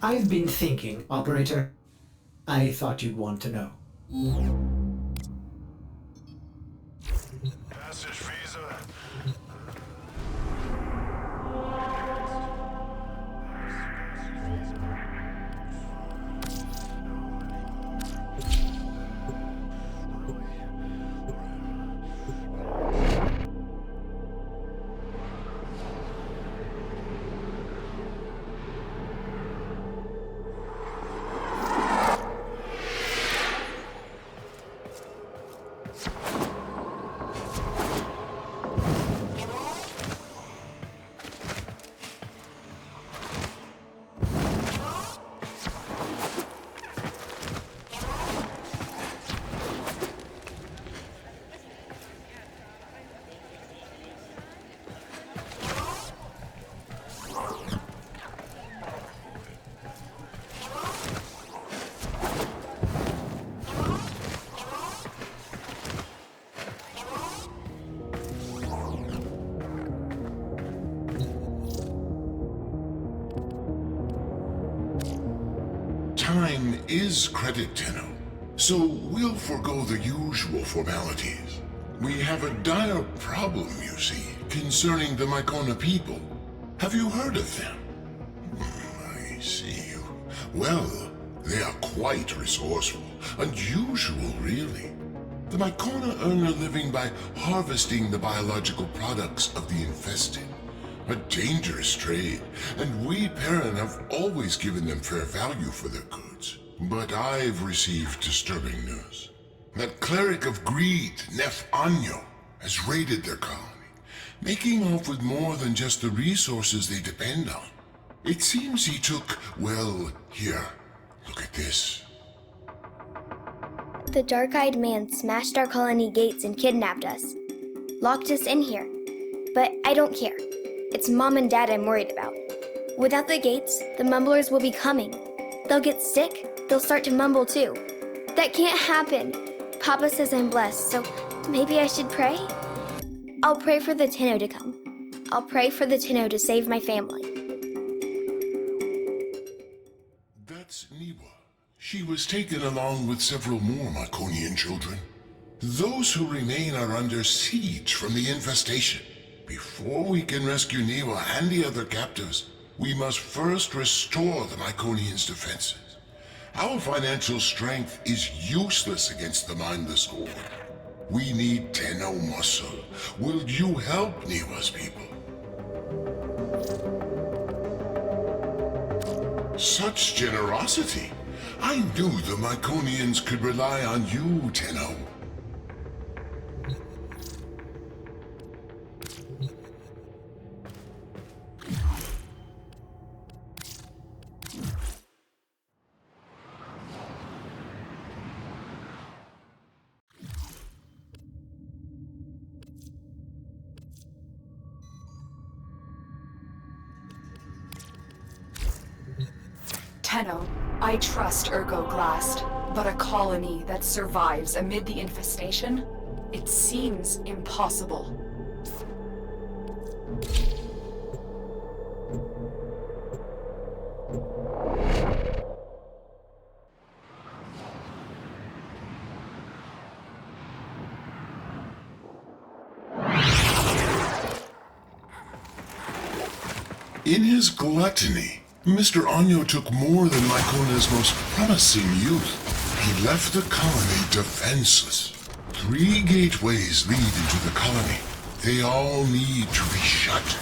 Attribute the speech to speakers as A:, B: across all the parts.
A: I've been thinking, Operator. I thought you'd want to know.
B: Passage visa.
C: Time is credit, Tenno, so we'll forego the usual formalities. We have a dire problem, you see, concerning the Mycona people. Have you heard of them? I see. Well, they are quite resourceful. Unusual, really. The Mycona earn a living by harvesting the biological products of the infested. A dangerous trade, and we Perrin have always given them fair value for their goods. But I've received disturbing news. That cleric of greed, Nef Anyo, has raided their colony, making off with more than just the resources they depend on. It seems he took, well, here, look at this.
D: The dark-eyed man smashed our colony gates and kidnapped us. Locked us in here. But I don't care. It's Mom and Dad I'm worried about. Without the gates, the mumblers will be coming. They'll get sick, they'll start to mumble too. That can't happen. Papa says I'm blessed, so maybe I should pray? I'll pray for the Tenno to come. I'll pray for the Tenno to save my family.
C: That's Niwa. She was taken along with several more Myconian children. Those who remain are under siege from the infestation. Before we can rescue Niwa and the other captives, we must first restore the Myconians' defenses. Our financial strength is useless against the mindless horde. We need Tenno muscle. Will you help Niwa's people? Such generosity! I knew the Myconians could rely on you, Tenno.
E: Tenno, I trust GLAST, but a colony that survives amid the infestation? It seems impossible.
C: In his gluttony, Mr. Anyo took more than Mycona's most promising youth. He left the colony defenseless. 3 gateways lead into the colony. They all need to be shut.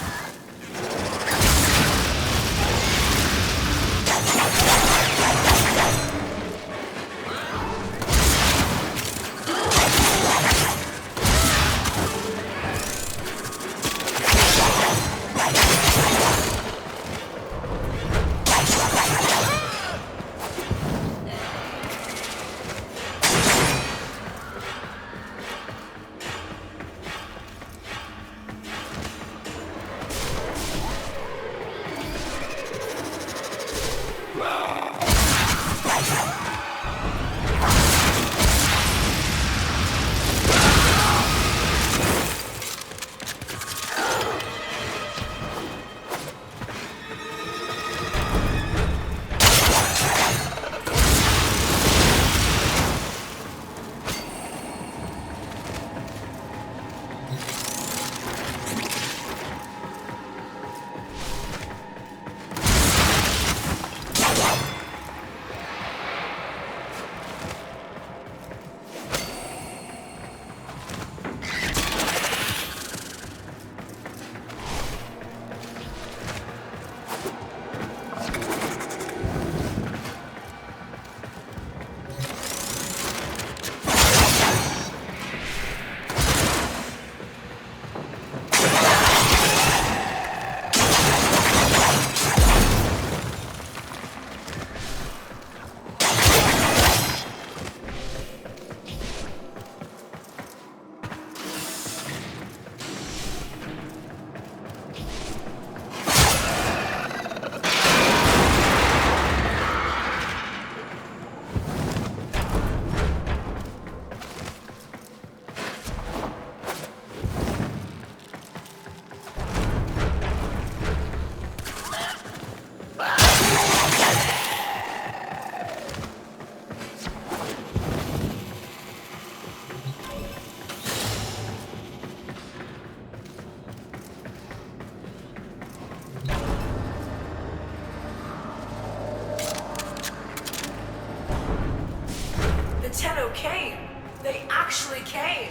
E: Tenno came! They actually came!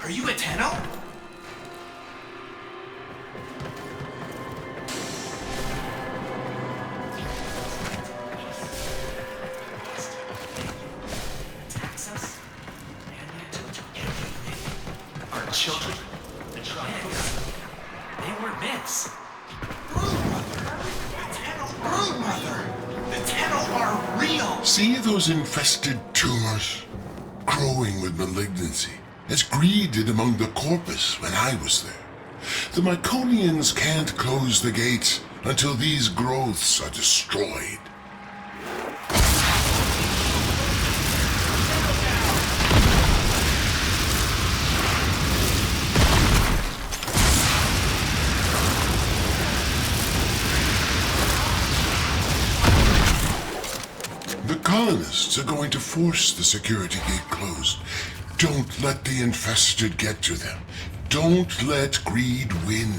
B: Are you a Tenno? Attacks us, and yet took everything. Our children, the myths. They were myths. The Tenno are real!
C: See those infested tumors growing with malignancy, as greed did among the corpus when I was there. The Myconians can't close the gates until these growths are destroyed. The colonists are going to force the security gate closed. Don't let the infested get to them. Don't let greed win.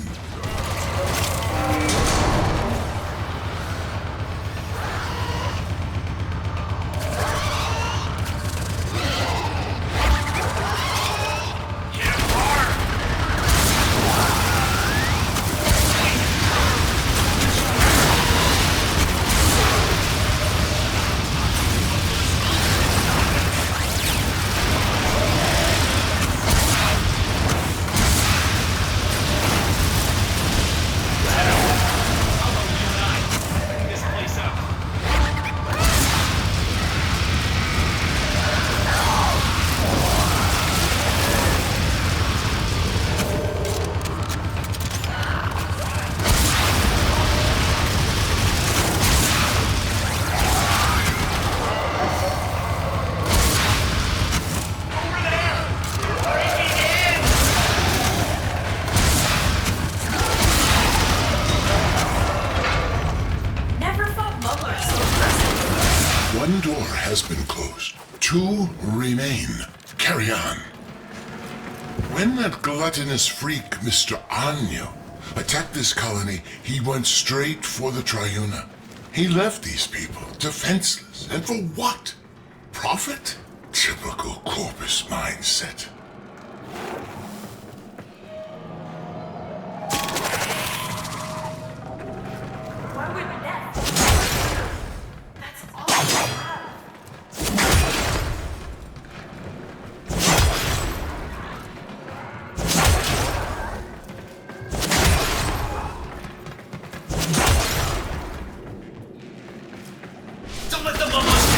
C: One door has been closed. 2 remain. Carry on. When that gluttonous freak, Mr. Anyo, attacked this colony, he went straight for the Triuna. He left these people defenseless. And for what? Profit? Typical corpus mindset.
E: Why would that? That's all I have.
B: Don't let them almost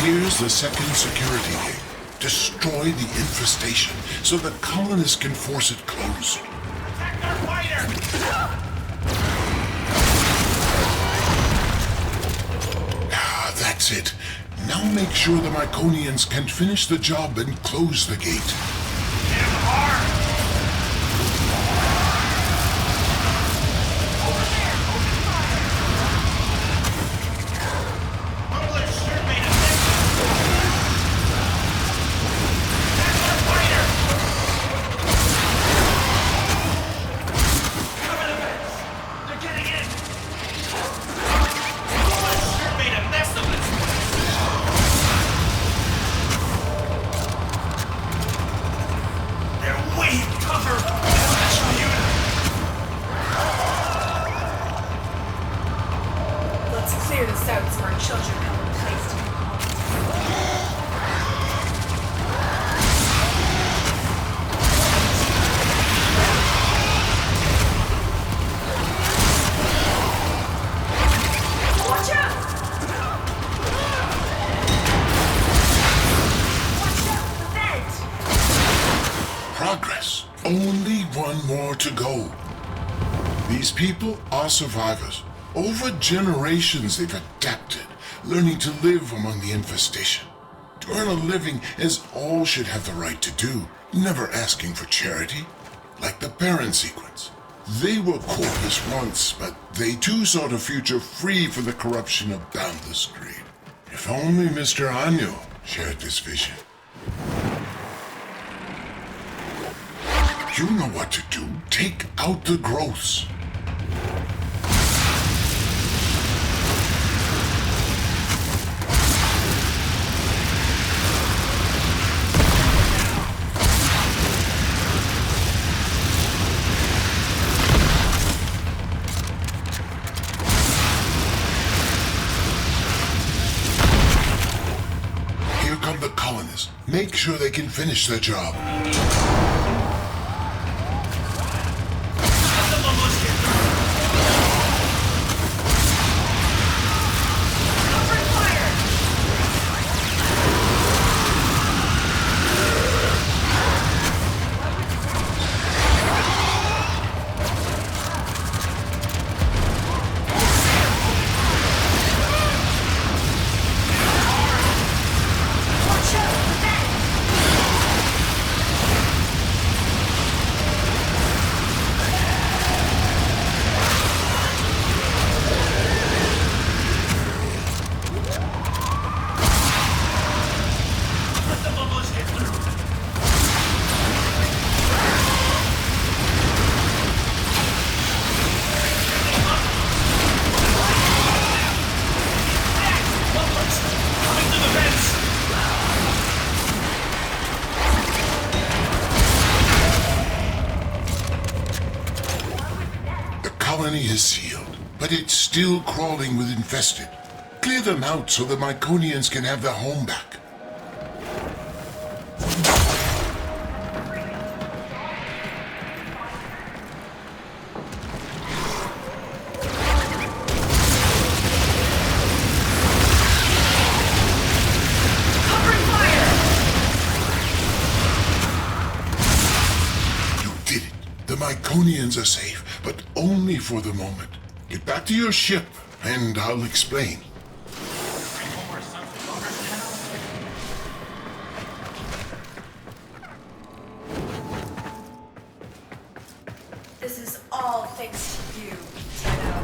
C: Here's the second security gate. Destroy the infestation so the colonists can force it closed.
B: protect our fighter!
C: Ah, that's it. Now make sure the Myconians can finish the job and close the gate.
B: Hit him hard! Mumbler's sure made a mess. That's our fighter! Cover the vents! They're getting in! Mumbler's sure made a mess of this place! They're way cover! That's Triuna!
E: Let's clear this out so our children can be placed in homes. Watch out! Watch out, the vent!
C: Progress. Only one more to go. These people are survivors. Over generations they've adapted, learning to live among the infestation. To earn a living is all should have the right to do, never asking for charity. Like the Baron sequence. They were corpus once, but they too sought a future free from the corruption of boundless greed. If only Mr. Anyo shared this vision. You know what to do. Take out the growths. Here come the colonists. Make sure they can finish their job. The colony is sealed, but it's still crawling with infested. Clear them out so the Myconians can have their home back. You did it. The Myconians are safe, but only for the moment. Get back to your ship, and I'll explain.
F: This is all thanks to you, Tenno.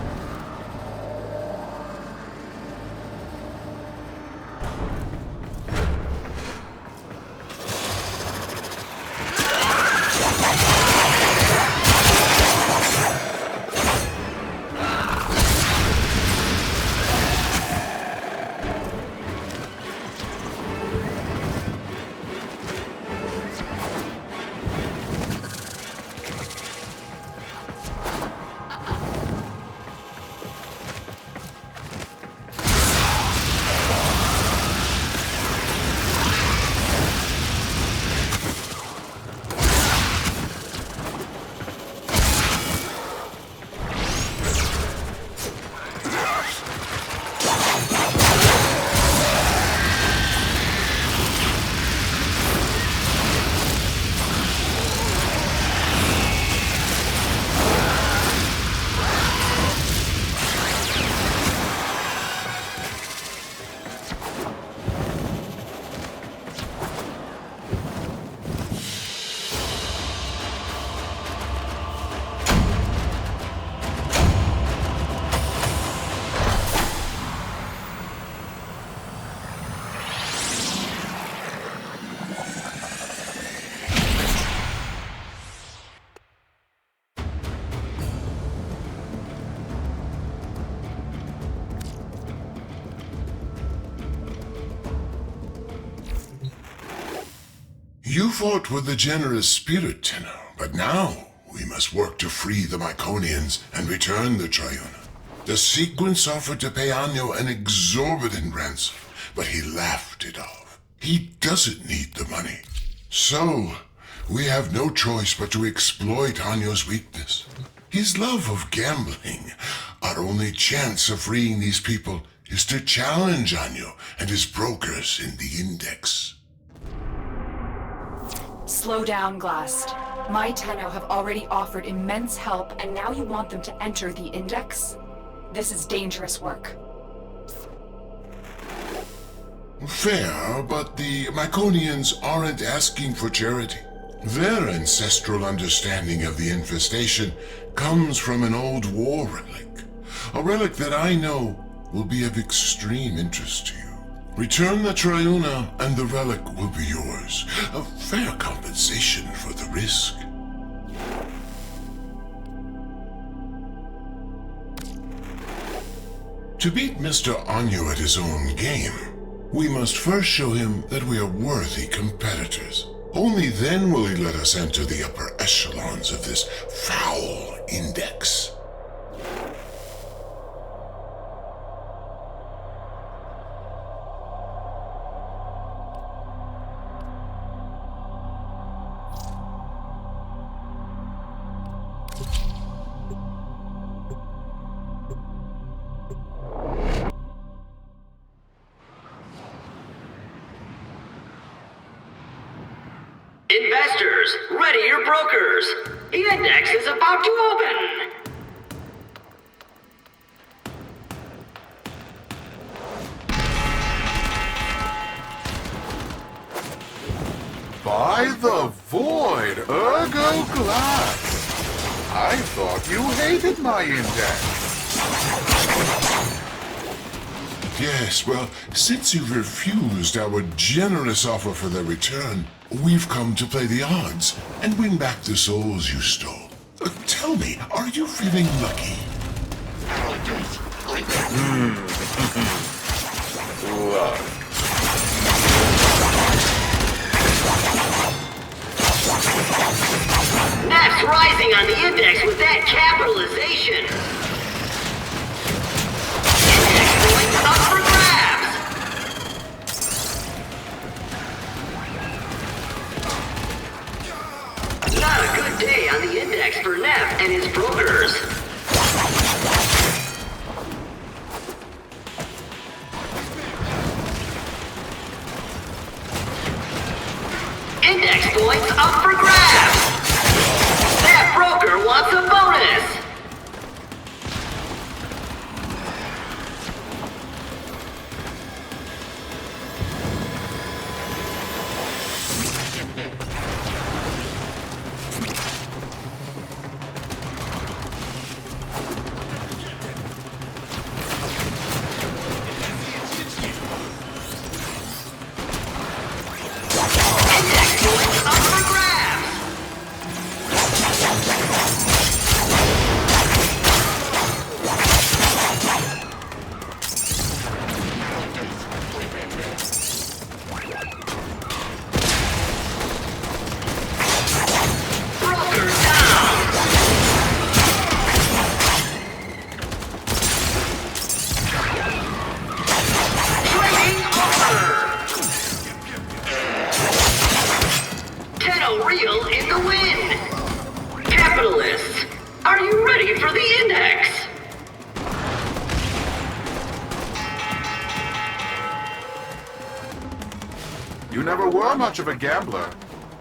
C: You fought with a generous spirit, Tenno, but now we must work to free the Myconians and return the Triuna. The sequence offered to pay Anyo an exorbitant ransom, but he laughed it off. He doesn't need the money. So, we have no choice but to exploit Anyo's weakness. His love of gambling. Our only chance of freeing these people is to challenge Anyo and his brokers in the Index.
E: Slow down, GLAST. My Tenno have already offered immense help, and now you want them to enter the Index? This is dangerous work.
C: Fair, but the Myconians aren't asking for charity. Their ancestral understanding of the infestation comes from an old war relic. A relic that I know will be of extreme interest to you. Return the Triuna, and the relic will be yours. A fair compensation for the risk. To beat Mr. Anyo at his own game, we must first show him that we are worthy competitors. Only then will he let us enter the upper echelons of this foul index.
B: Investors, ready your brokers. The index is about to open.
G: By the void, ergo GLAST. I thought you hated my index.
C: Yes, well, since you've refused our generous offer for their return, we've come to play the odds and win back the souls you stole. Tell me, are you feeling lucky?
G: Look.
B: Next rising on the index with that capitalization. Index points up for grabs. Not a good day on the index for Neff and his brokers. Index points up for grabs. That broker wants a bonus. Real in the win! Capitalists, are you ready for the index?
G: You never were much of a gambler.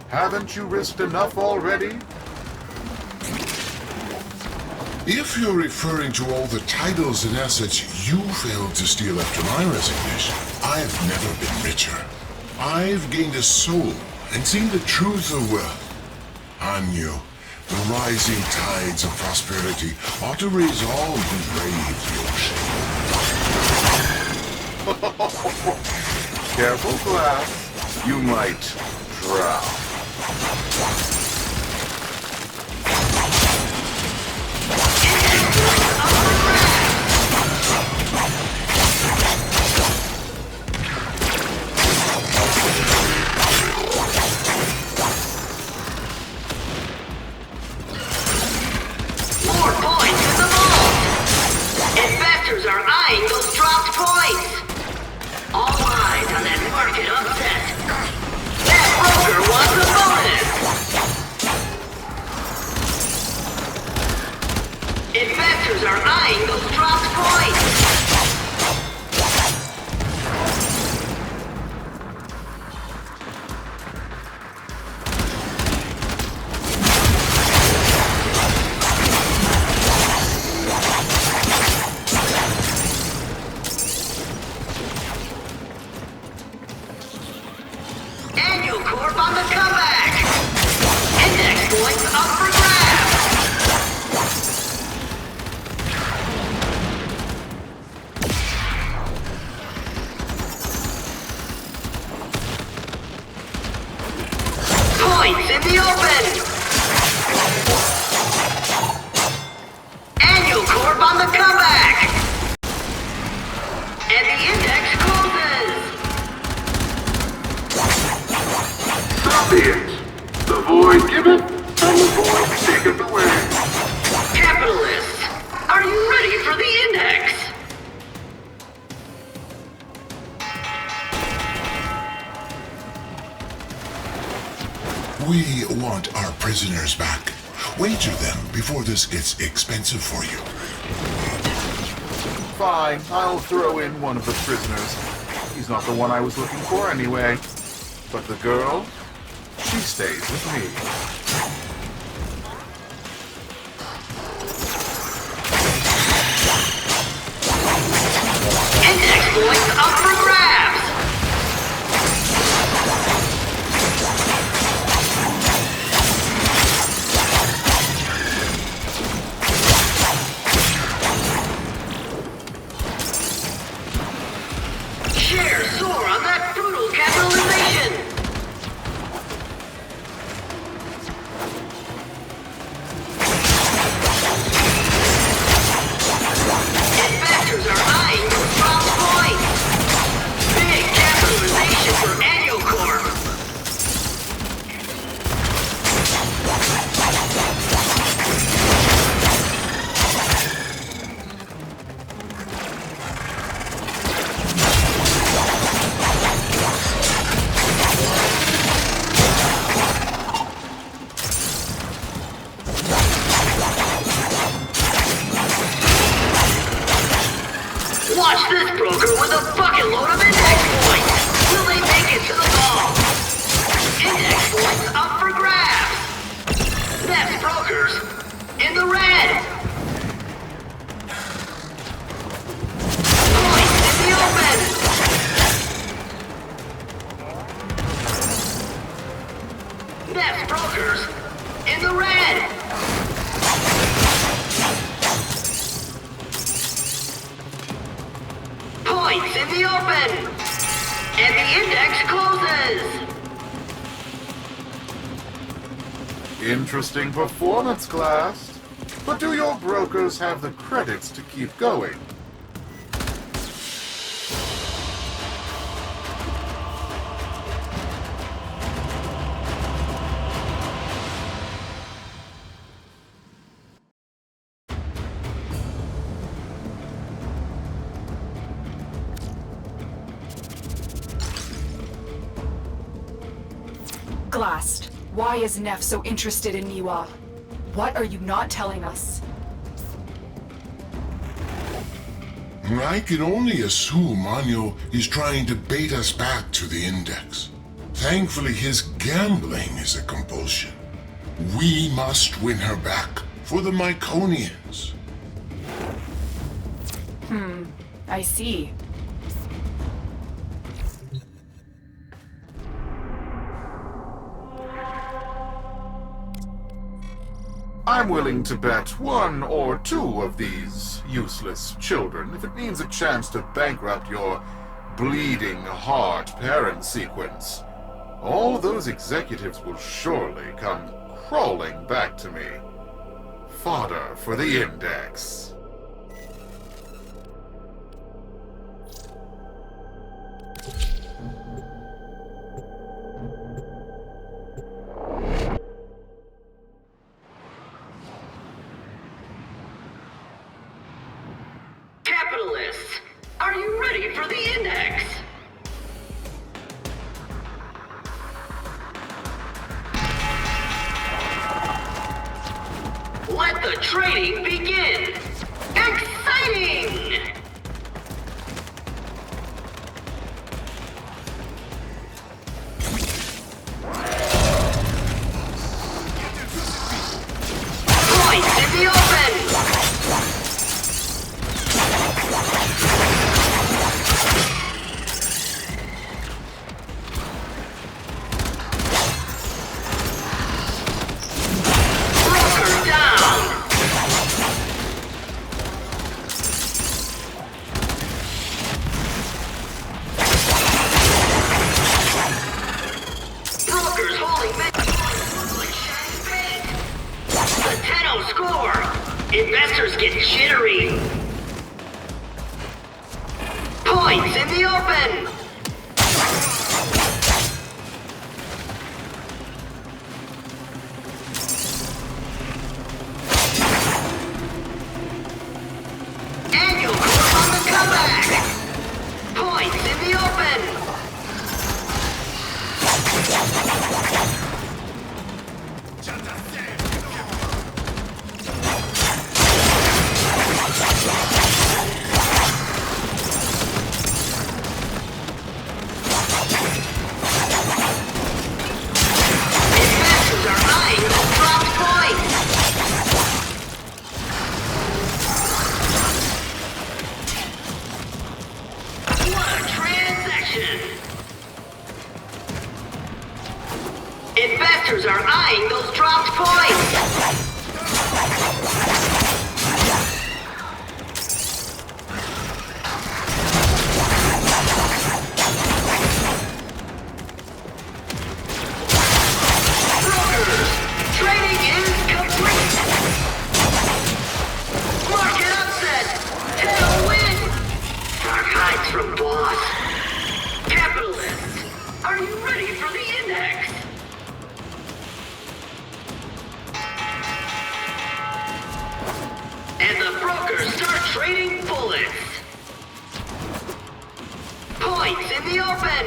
G: Haven't you risked enough already?
C: If you're referring to all the titles and assets you failed to steal after my resignation, I've never been richer. I've gained a soul and seen the truth of wealth. Anyo, the rising tides of prosperity ought to raise all who brave the ocean.
G: Careful, GLAST. You might drown.
B: More points in the vault! Investors are eyeing those dropped points! All eyes on that market upset. That broker wants a bonus! Investors are eyeing those dropped points! Corp on the comeback! Index points up for grabs! the open! Annual Corp on the comeback! And the index closes!
G: So be it. The void given, and the void taken away.
B: Capitalists, are you ready for the index?
C: We want our prisoners back. Wager them before this gets expensive for you.
G: Fine, I'll throw in one of the prisoners. He's not the one I was looking for anyway. But the girl, she stays with me.
B: Index points up for grabs! Shares soar on that brutal capitalization! Investors are eyeing those drop points! Big capitalization for Annual Corp! Watch this broker with a bucket load of index points! Will they make it to the ball? Index points up for grabs! That's brokers in the red! Points in the open! That's brokers in the red! Points in the open! And the index closes!
G: Interesting performance, GLAST. But do your brokers have the credits to keep going?
E: GLAST, why is Neff so interested in Niwa? What are you not telling us?
C: I can only assume Anyo is trying to bait us back to the Index. Thankfully, his gambling is a compulsion. We must win her back for the Myconians.
E: I see.
G: I'm willing to bet one or two of these useless children if it means a chance to bankrupt your bleeding heart parent sequence. All those executives will surely come crawling back to me. Fodder for the Index.
B: Capitalists, are you ready for the index? Let the trading begin! Exciting! Points in the open! Broker down! get jittery. Points in the open. Annual Corp on the comeback. Points in the open. Investors are eyeing those dropped points. What a transaction! Investors are eyeing those dropped points. Brokers, trading is complete. Market upset. Tail win. Dark hides from boss. Capitalists, are you ready for the index? And the brokers start trading bullets. Points in the open.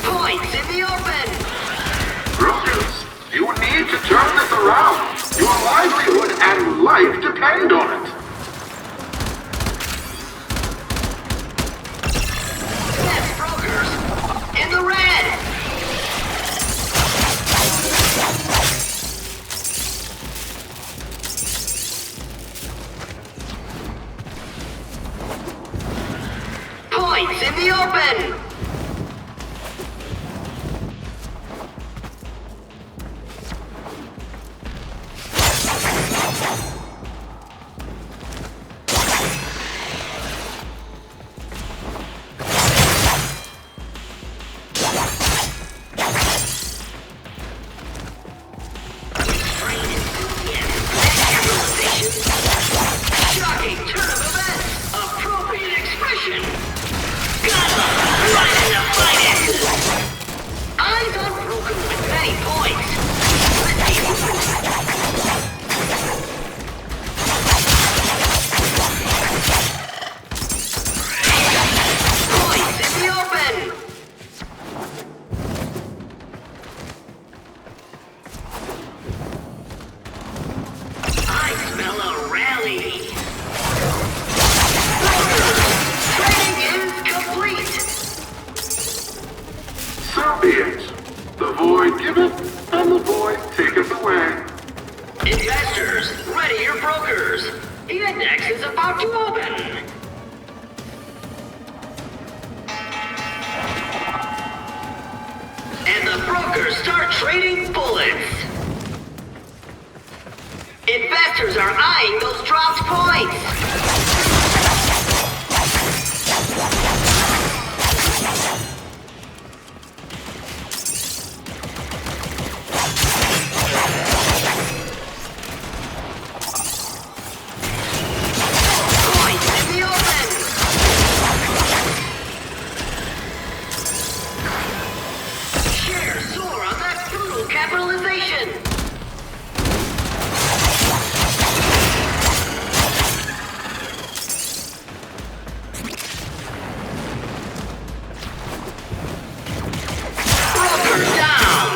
B: Points in the open.
H: Brokers, you need to turn this around. Your livelihood and life depend on it.
B: That's brokers in the red. Points in the open. Shocking turn of events! Appropriate expression! Gotta right into finances! Eyes on broken with many points! Let's keep moving! Points in the open! I smell a rally! Training is complete!
H: So be it. The void giveth, and the void taketh away.
B: Investors, ready your brokers! The index is about to open! And the brokers start trading bullets! Investors are eyeing those dropped points! Points in the open! Shares soar on that brutal capitalization! Broker down!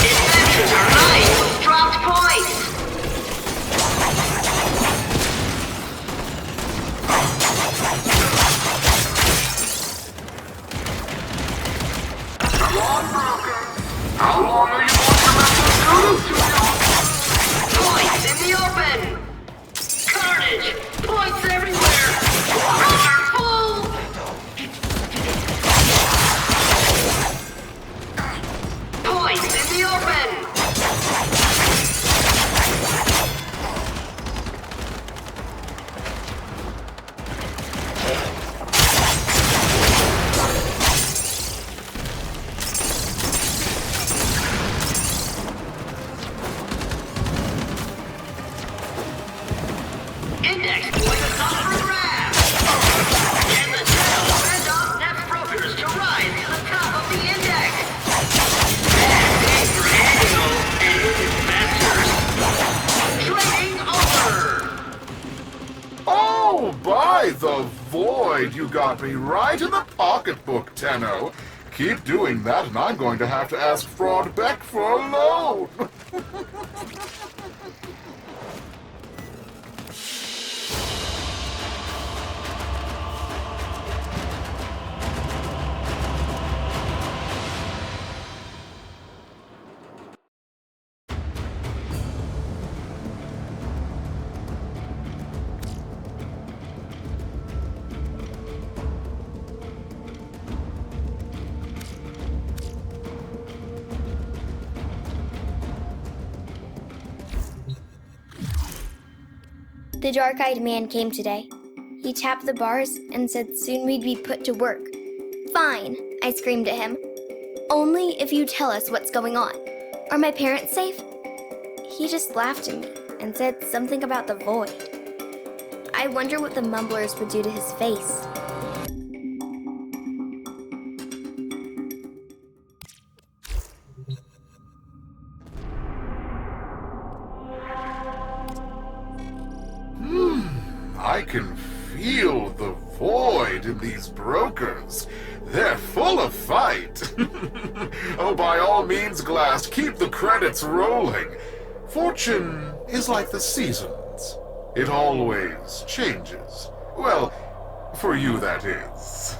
B: Investors are eyeing those dropped points!
H: How long are you going to let them do this to you?
B: Points in the open! Carnage! Points everywhere! Powerful! Points in the open! Index points up for grabs! Can the Shadow send off Next Brokers to rise to the top of the index? Bad day for Daniel and his investors. Trading over!
G: Oh, by the void, you got me right in the pocketbook, Tenno. Keep doing that, and I'm going to have to ask Fraud Beck for a loan.
D: The dark-eyed man came today. He tapped the bars and said soon we'd be put to work. Fine, I screamed at him. Only if you tell us what's going on. Are my parents safe? He just laughed at me and said something about the void. I wonder what the mumblers would do to his face.
G: I can feel the void in these brokers. They're full of fight. Oh, by all means, GLAST, keep the credits rolling. Fortune is like the seasons. It always changes. Well, for you, that is.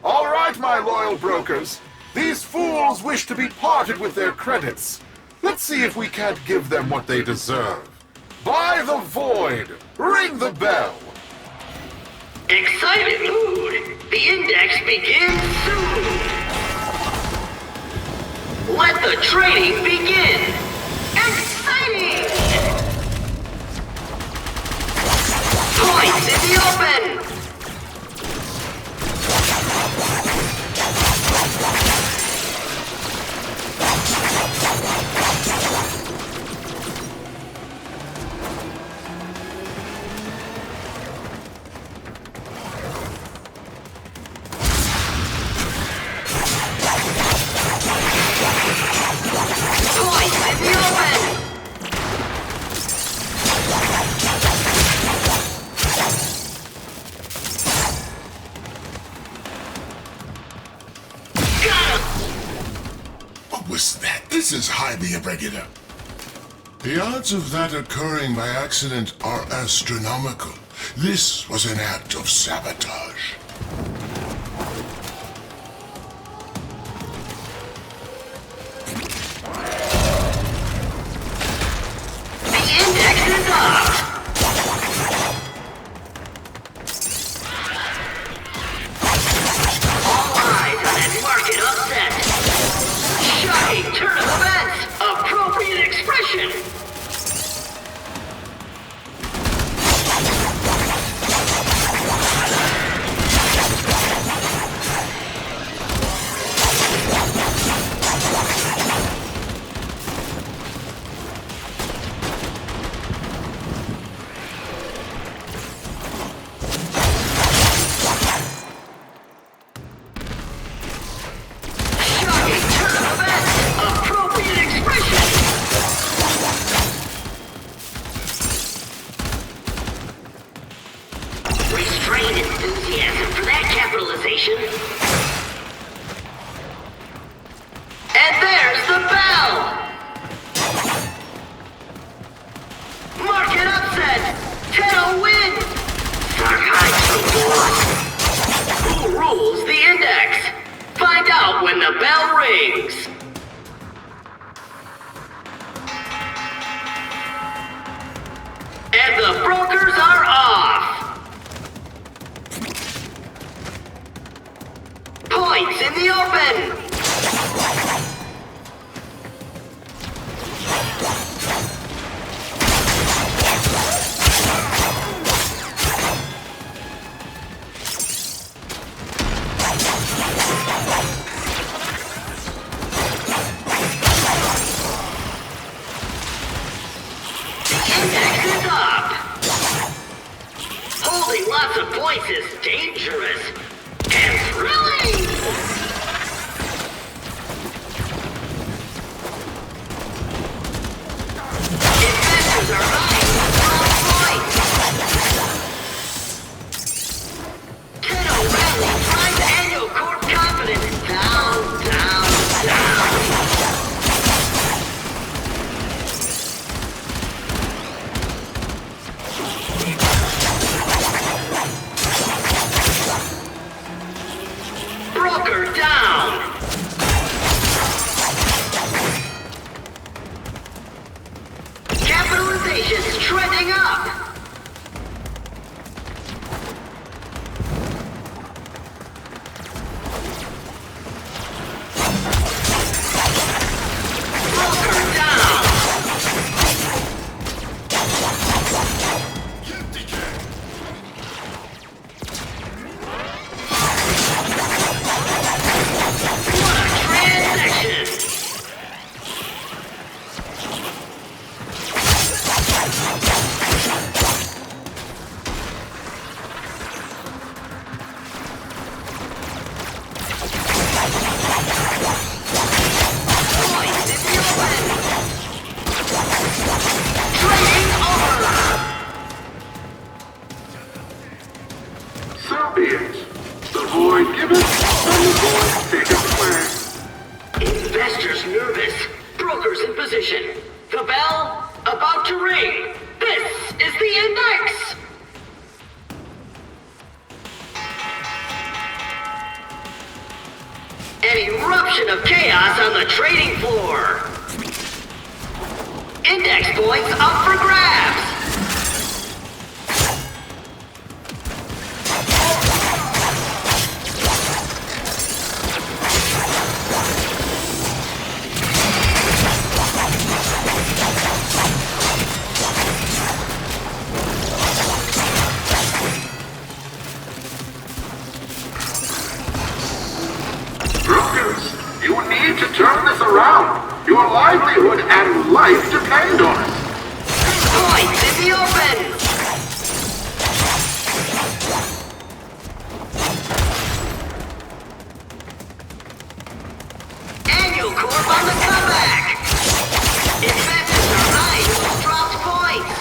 G: All right, my loyal brokers. These fools wish to be parted with their credits. Let's see if we can't give them what they deserve. Buy the void! Ring the bell!
B: Excited mood! The index begins soon! Let the trading begin! Exciting! Points in the open!
C: What was that? This is highly irregular. The odds of that occurring by accident are astronomical. This was an act of sabotage.
B: The index is up! All eyes on that market upset! Shocking turn of events! Appropriate expression! Shocking turn of events! Appropriate expression! Restrained enthusiasm for that capitalization. the index. Find out when the bell rings. And the brokers are off. Points in the open. Lots of points is dangerous and thrilling! Investors are eyeing the points! Tenno Rally drives annual court confidence down, down, down! Broker down! Capitalization's trending up! Broker down!
H: So be it. The void giveth, and the void taketh away.
B: Investors nervous. Brokers in position. The bell about to ring. This is the index. An eruption of chaos on the trading floor. Index points up for grabs.
H: Brokers, you need to turn this around. Your livelihood and life depend on it.
B: Points in the open. Annual Corp on the comeback. Investors are eyeing those dropped points.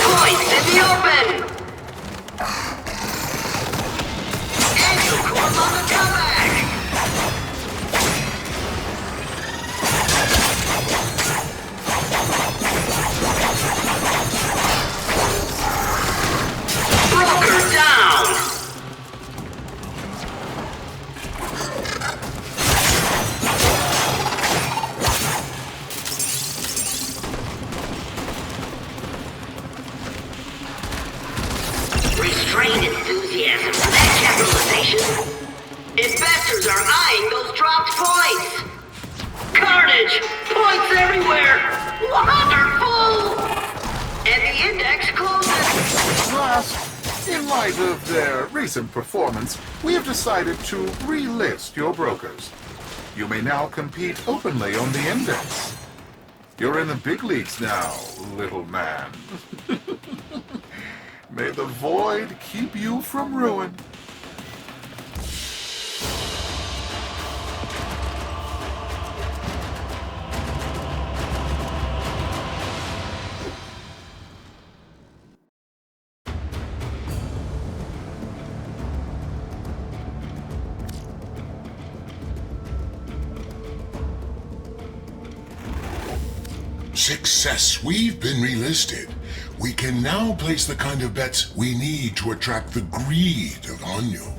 B: Points in the open. Annual Corp on the comeback. Broker down. Restrained enthusiasm for that capitalization. Investors are eyeing those dropped points. Carnage! Points everywhere! Wonderful! And the index closes.
G: GLAST, in light of their recent performance, we have decided to relist your brokers. You may now compete openly on the index. You're in the big leagues now, little man. May the void keep you from ruin.
C: Success. We've been relisted. We can now place the kind of bets we need to attract the greed of Anyo.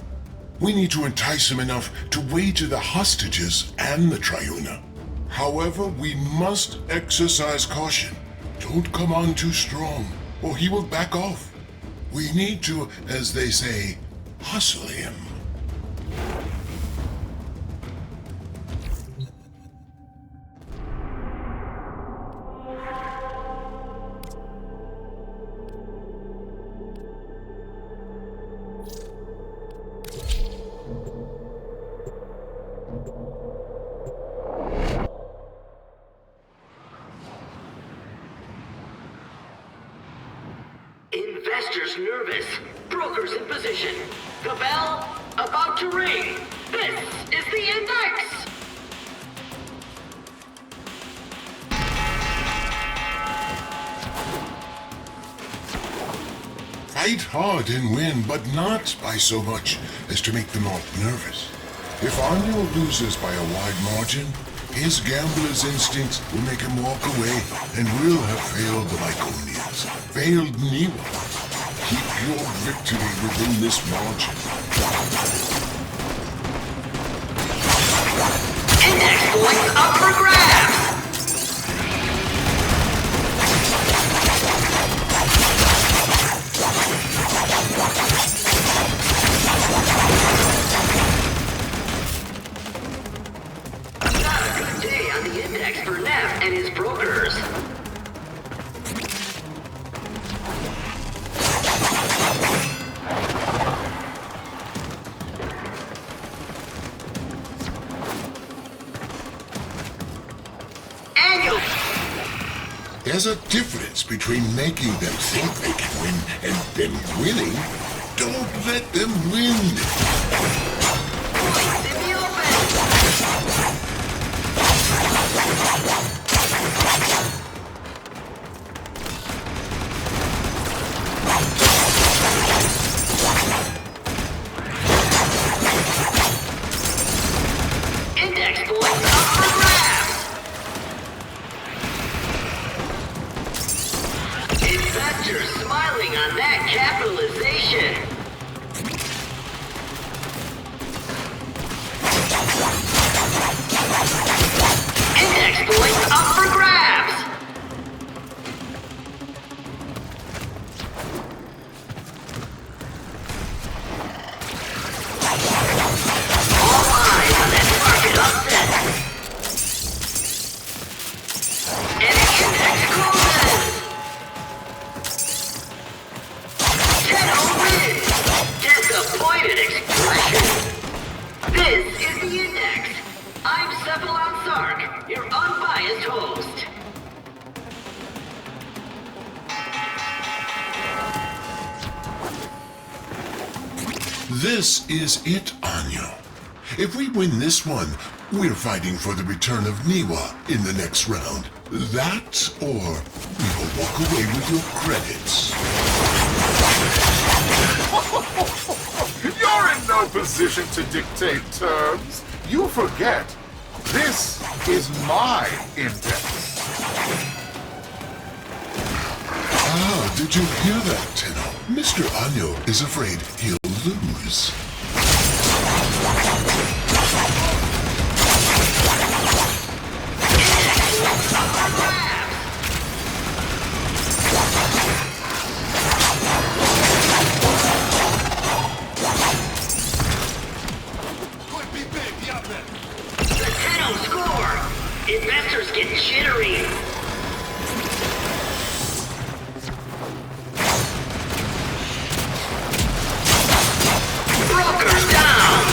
C: We need to entice him enough to wager the hostages and the Triuna. However, we must exercise caution. Don't come on too strong, or he will back off. We need to, as they say, hustle him.
B: Investors nervous. Brokers in position. The bell about to ring. This is the index.
C: Fight hard and win, but not by so much as to make them all nervous. If Anyo loses by a wide margin, his gambler's instincts will make him walk away, and we'll have failed the Myconians, failed Niwa. Keep your victory within this margin.
B: Index points up for grabs. Not a good day on the index for Neff and his brokers.
C: There's a difference between making them think they can win and them winning. Don't let them win.
B: Points in the open. Index points up for grabs. Investors smiling on that capitalization. Index points up for grabs. All eyes on that market upset. And the index closes. Tenno wins. Disappointed expression. This is the index. I'm Cephalon Sark, your unbiased host.
C: This is it, Anyo. If we win this one, we're fighting for the return of Niwa in the next round. That, or we will walk away with your credits.
G: You're in no position to dictate terms. You forget. This is my index.
C: Ah, did you hear that, Tenno? Mr. Anyo is afraid he'll lose.
B: The Tenno score. Investors get jittery. Brokers down.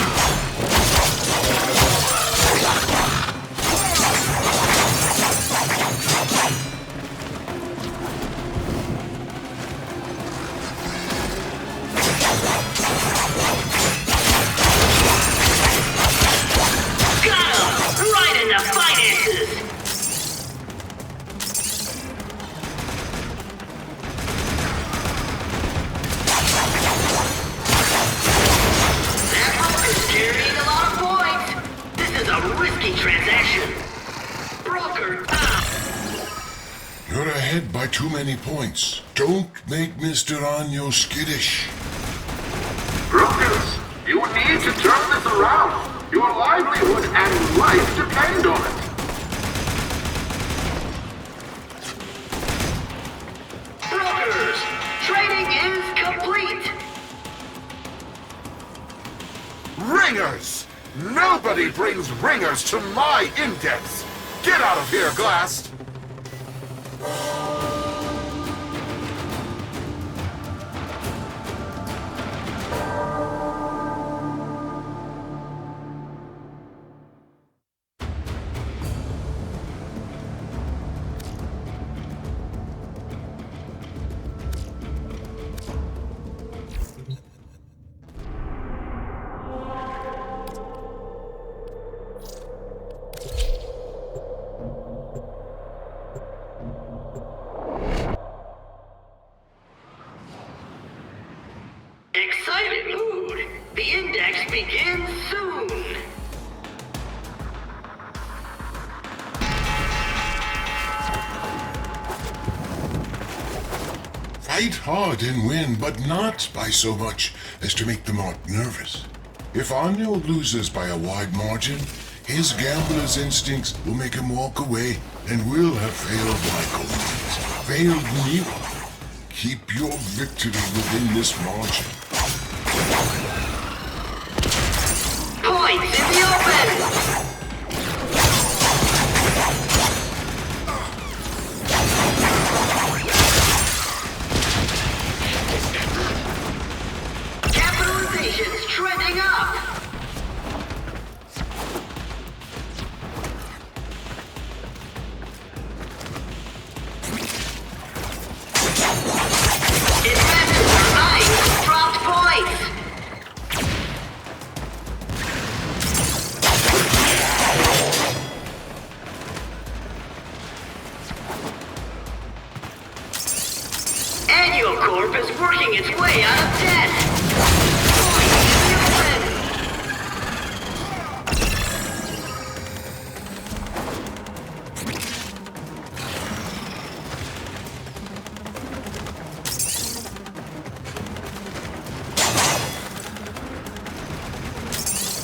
C: ahead by too many points. Don't make Mr. Anyo skittish.
H: Brokers, you need to turn this around. Your livelihood and life depend on it.
B: Brokers, training is complete.
G: Ringers! Nobody brings ringers to my index! Get out of here, GLAST!
B: Excited mood. The index begins soon.
C: Fight hard and win, but not by so much as to make the mark nervous. If Anyo loses by a wide margin, his gambler's instincts will make him walk away, and will have failed my goals. Failed Nero. Keep your victory within this margin.
B: Points in the open. Capitalization's trending up. Investors are buying dropped points. Annual Corp is working its way out of debt.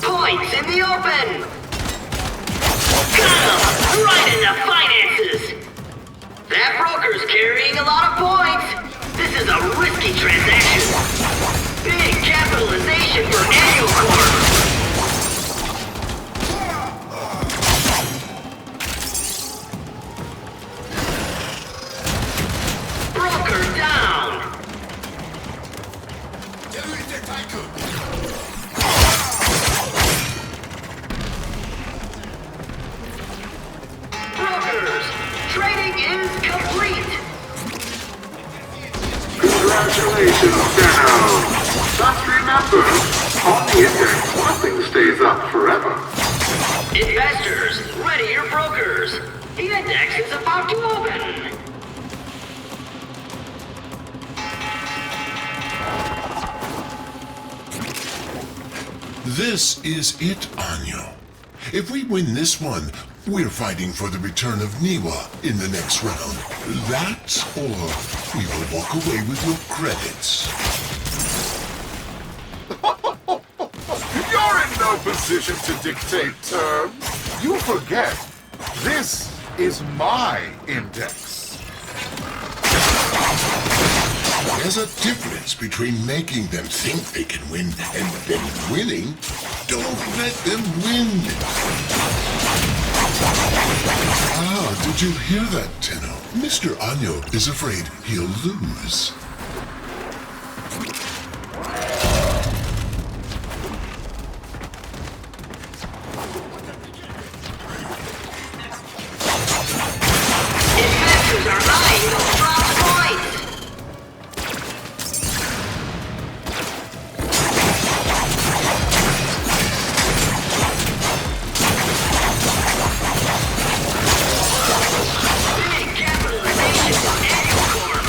B: Points in the open. Points in the open. Got him! Right in the finances. That broker's carrying a lot of points. This is a risky transaction. Big capitalization for Annual Corp. Broker down. Brokers, trading is complete.
H: Congratulations, Dano. Just remember, on the index, nothing stays up forever.
B: Investors, ready your brokers. The index is about to open.
C: This is it, Anyo. If we win this one, we're fighting for the return of Niwa in the next round. That, or we will walk away with your credits.
G: You're in no position to dictate terms. You forget, this is my index.
C: There's a difference between making them think they can win and then winning. Don't let them win. Ah, did you hear that, Tenno? Mr. Anyo is afraid he'll lose.
B: Investors are buying those dropped points. Big capitalization for Annual Corp.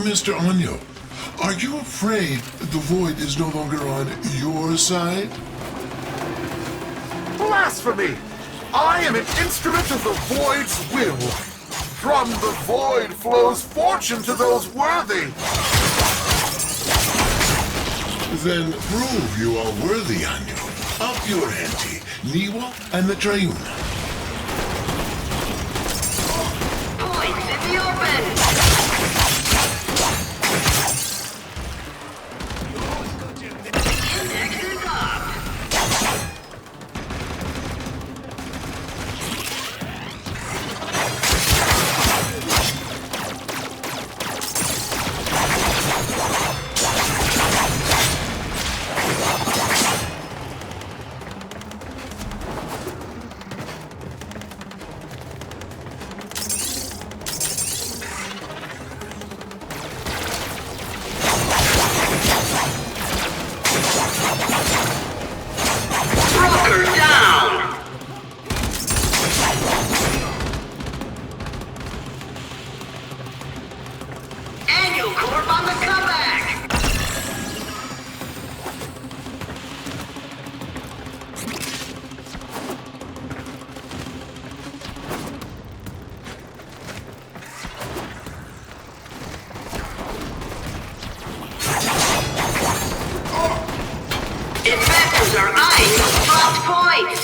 C: Mr. Anyo, are you afraid the Void is no longer on your side?
G: Blasphemy! I am an instrument of the Void's will. From the Void flows fortune to those worthy.
C: Then prove you are worthy, Anyo. Up your ante, Niwa and the Triuna.
B: Points in the open! Index is up! Broker down! Annual Corp on the comeback! Investors are eyeing those dropped points!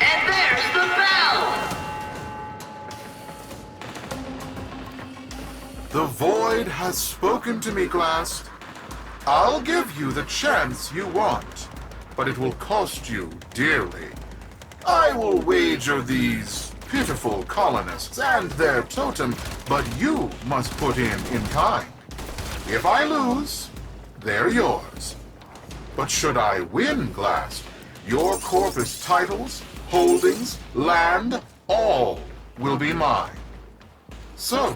B: And there's the bell!
G: The Void has spoken to me, GLAST. I'll give you the chance you want, but it will cost you dearly. I will wager these pitiful colonists and their totem, but you must put in kind. If I lose, they're yours. But should I win, GLAST, your corpus titles, holdings, land, all will be mine. So,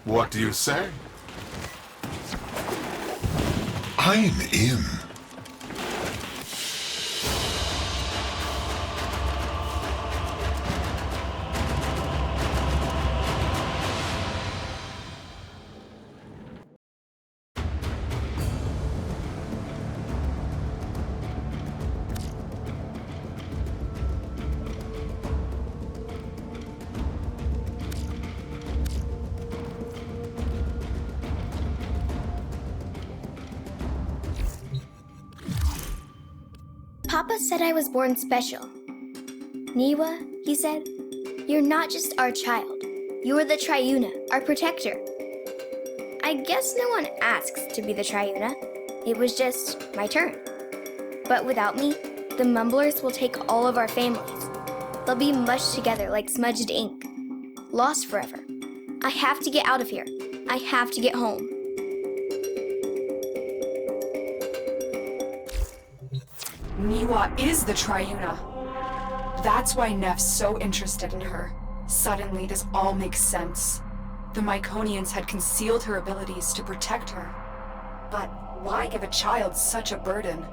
G: what do you say?
C: I'm in.
D: Papa said I was born special. Niwa, he said, you're not just our child. You're the Triuna, our protector. I guess no one asks to be the Triuna. It was just my turn. But without me, the Mumblers will take all of our families. They'll be mushed together like smudged ink. Lost forever. I have to get out of here. I have to get home.
E: Niwa is the Triuna. That's why Neff's so interested in her. Suddenly, this all makes sense. The Myconians had concealed her abilities to protect her. But why give a child such a burden?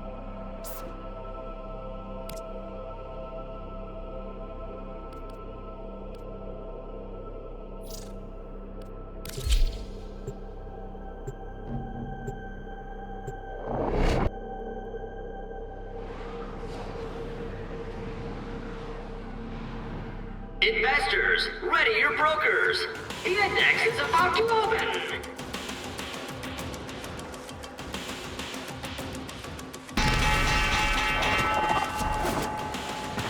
B: Investors, ready your brokers. The index is about to open.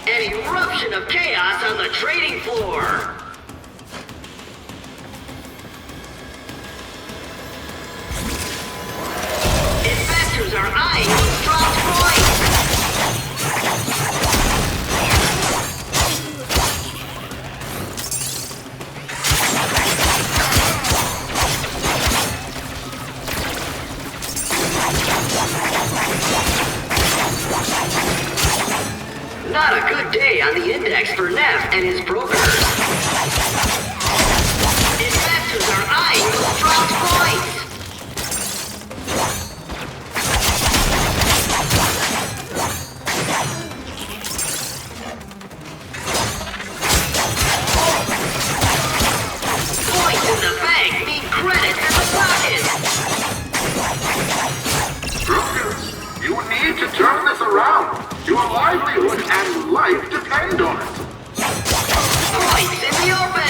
B: An eruption of chaos on the trading floor. Investors are eyeing those dropped points. Not a good day on the index for Neff and his brokers. Investors eyeing those dropped points! Points in the bank mean credits in the pocket!
H: Brokers, you need to turn this around. Your livelihood and life depend on it.
B: Points in the open!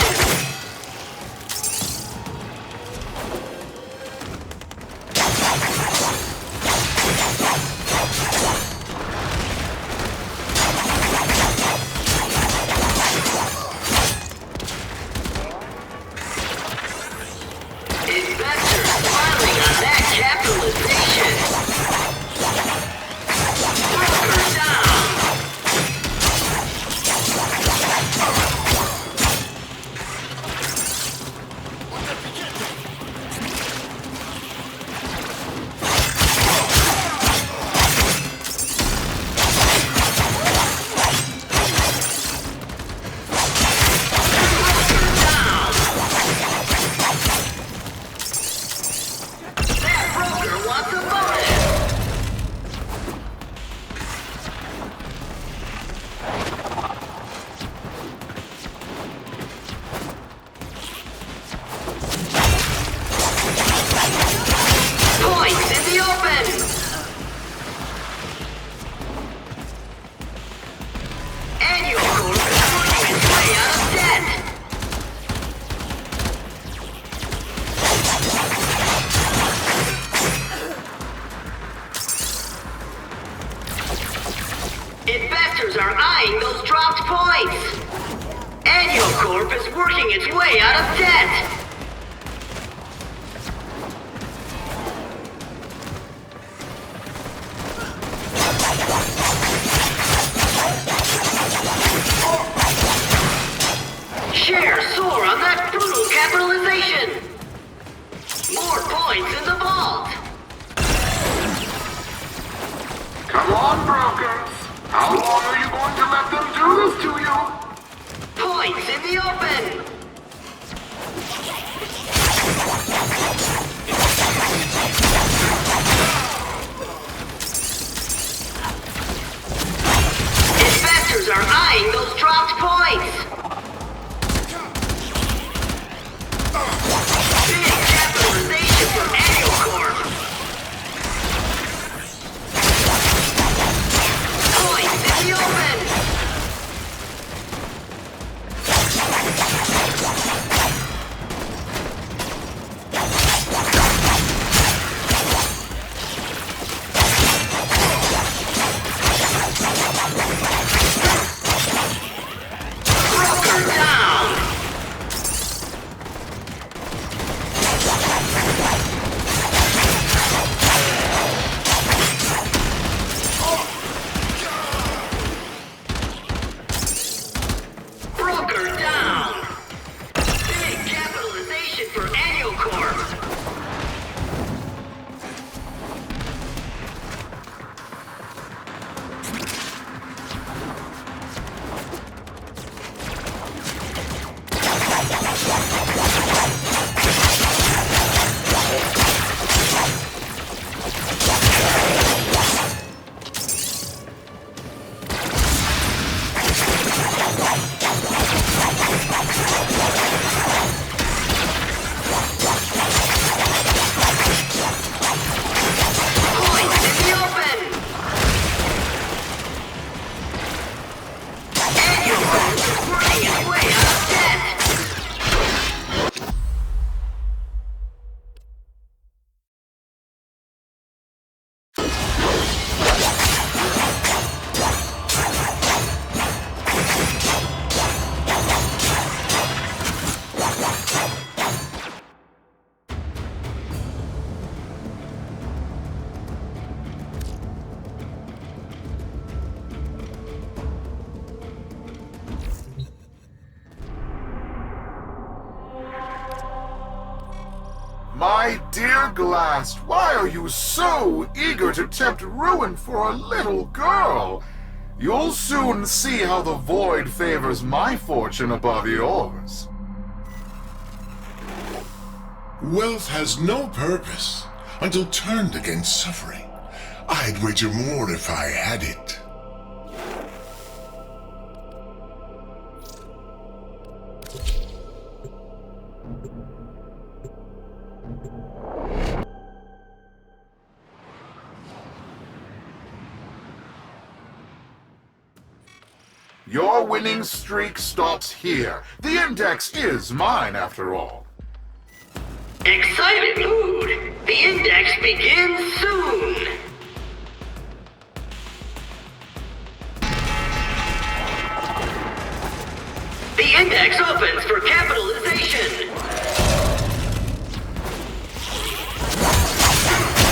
B: Investors smiling on that capitalization. Broker down. Broker down. That broker wants a bonus. Points in the open. Annual Corp is working its way out of debt. Investors are eyeing those dropped points. Annual Corp is working its way out of debt. Shares soar on that brutal capitalization. More points in the vault.
H: Come on, brokers. How long are you going to let them do this to you?
B: Points in the open. Investors are eyeing those dropped points. Big capitalization from Annual Corp. Points in the open. Broker down. Broker down. Big capitalization for Annual Corp. Points in the open. Annual Corp is working its way out of debt.
G: My dear GLAST, why are you so eager to tempt ruin for a little girl? You'll soon see how the void favors my fortune above yours.
C: Wealth has no purpose until turned against suffering. I'd wager more if I had it.
G: Your winning streak stops here. The index is mine, after all.
B: Excited mood! The index begins soon! The index opens for capitalization!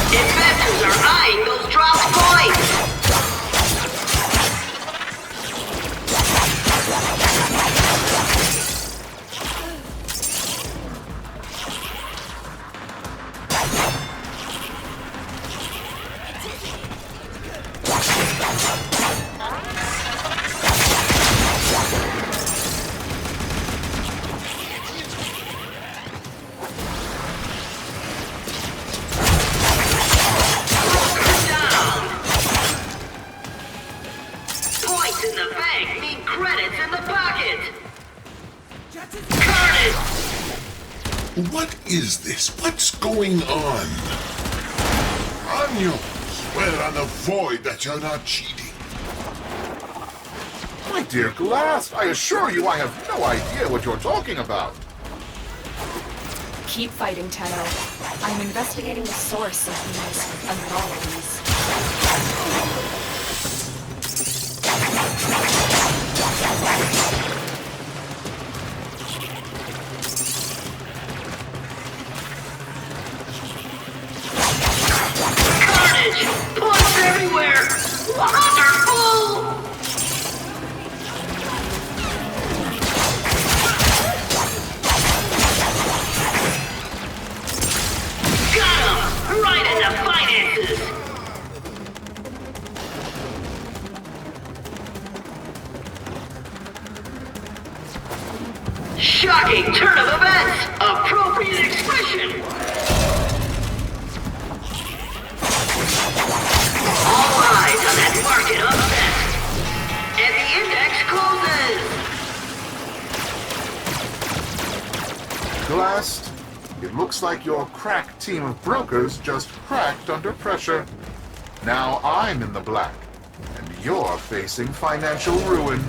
B: Investors are eyeing those dropped coins! In the bank mean credits in the pocket! Carnage!
C: What is this? What's going on? Anyo, swear on the void that you're not cheating.
G: My dear GLAST, I assure you I have no idea what you're talking about.
E: Keep fighting, Tenno. I'm investigating the source of these anomalies.
B: Carnage! Points everywhere! Wonderful! Got him! Right in the finances! Shocking turn of events! Appropriate expression! All eyes on that market upset! And the index closes!
G: GLAST, it looks like your crack team of brokers just cracked under pressure. Now I'm in the black, and you're facing financial ruin.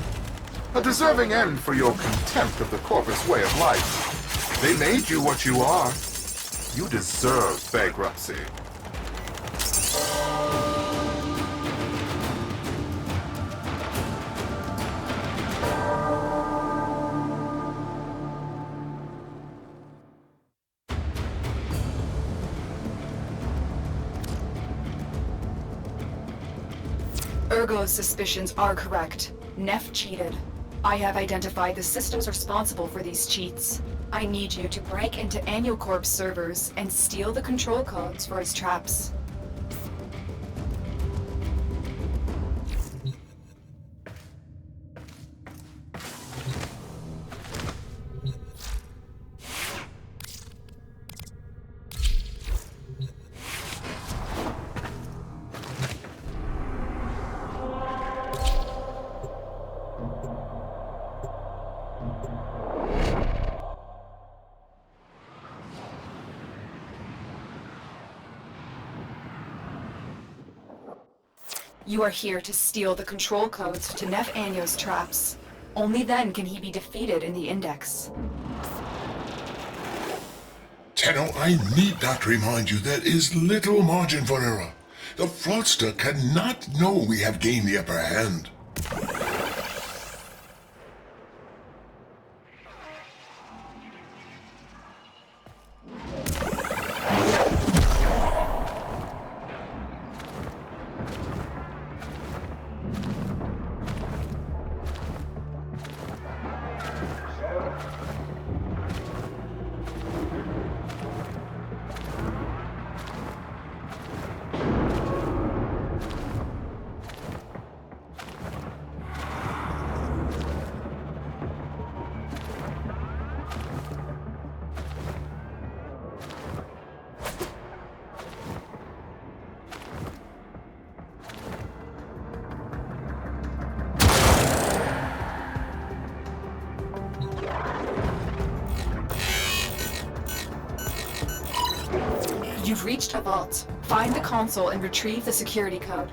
G: A deserving end for your contempt of the corpus way of life. They made you what you are. You deserve bankruptcy.
E: Ergo's suspicions are correct. Neff cheated. I have identified the systems responsible for these cheats. I need you to break into Annucorp's servers and steal the control codes for its traps. You are here to steal the control codes to Neff Anyo's traps. Only then can he be defeated in the Index.
C: Tenno, I need not remind you there is little margin for error. The fraudster cannot know we have gained the upper hand.
E: You've reached a vault. Find the console and retrieve the security code.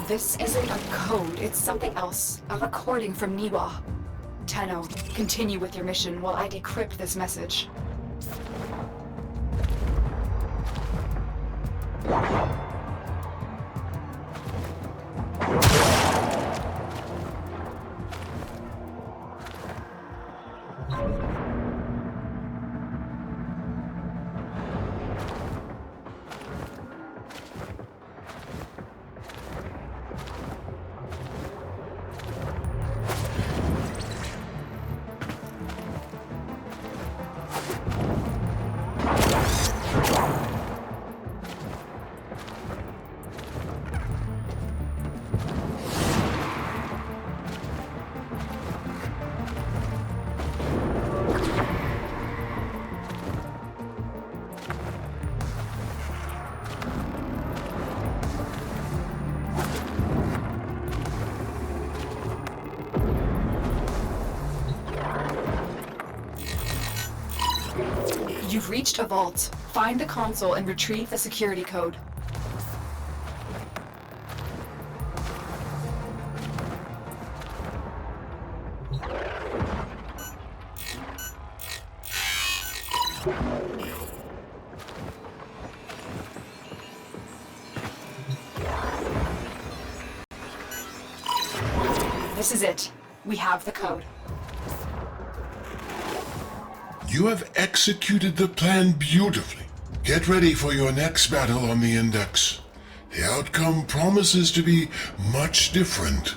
E: This isn't a code, it's something else. A recording from Niwa. Tenno, continue with your mission while I decrypt this message. You've reached a vault. Find the console and retrieve the security code. This is it. We have the code.
C: You have executed the plan beautifully. Get ready for your next battle on the Index. The outcome promises to be much different.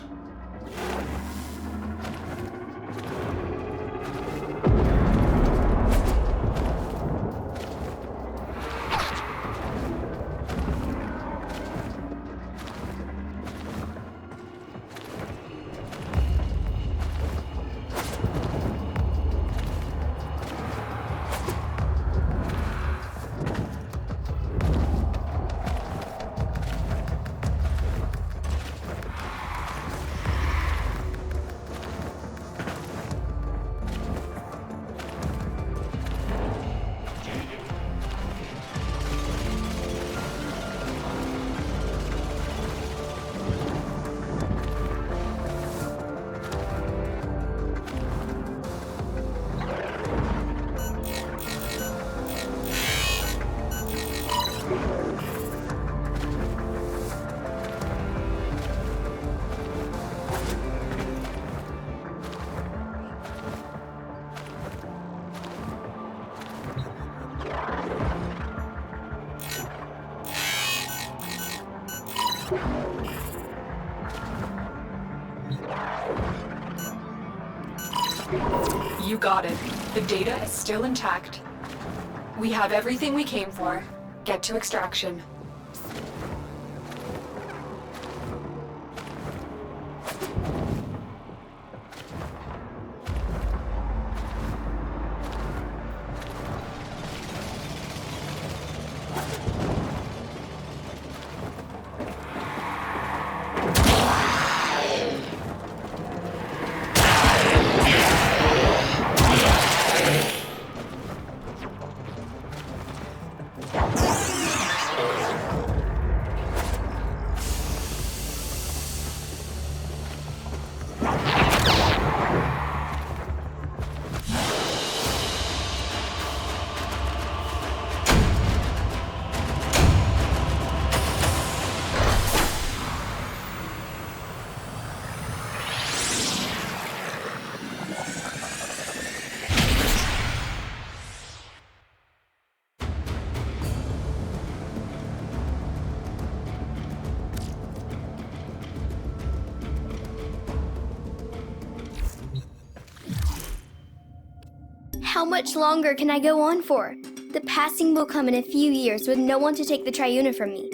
E: You got it. The data is still intact. We have everything we came for. Get to extraction.
D: How much longer can I go on for? The passing will come in a few years with no one to take the Triuna from me.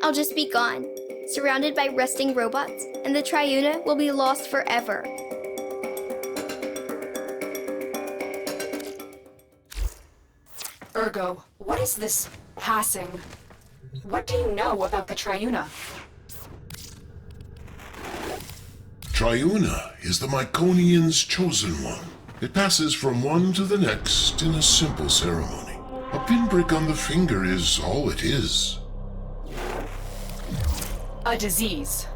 D: I'll just be gone. surrounded by resting robots, and the Triuna will be lost forever.
E: Ergo, what is this passing? What do you know about the Triuna?
C: Triuna is the Myconian's chosen one. It passes from one to the next in a simple ceremony. A pinprick on the finger is all it is.
E: A disease.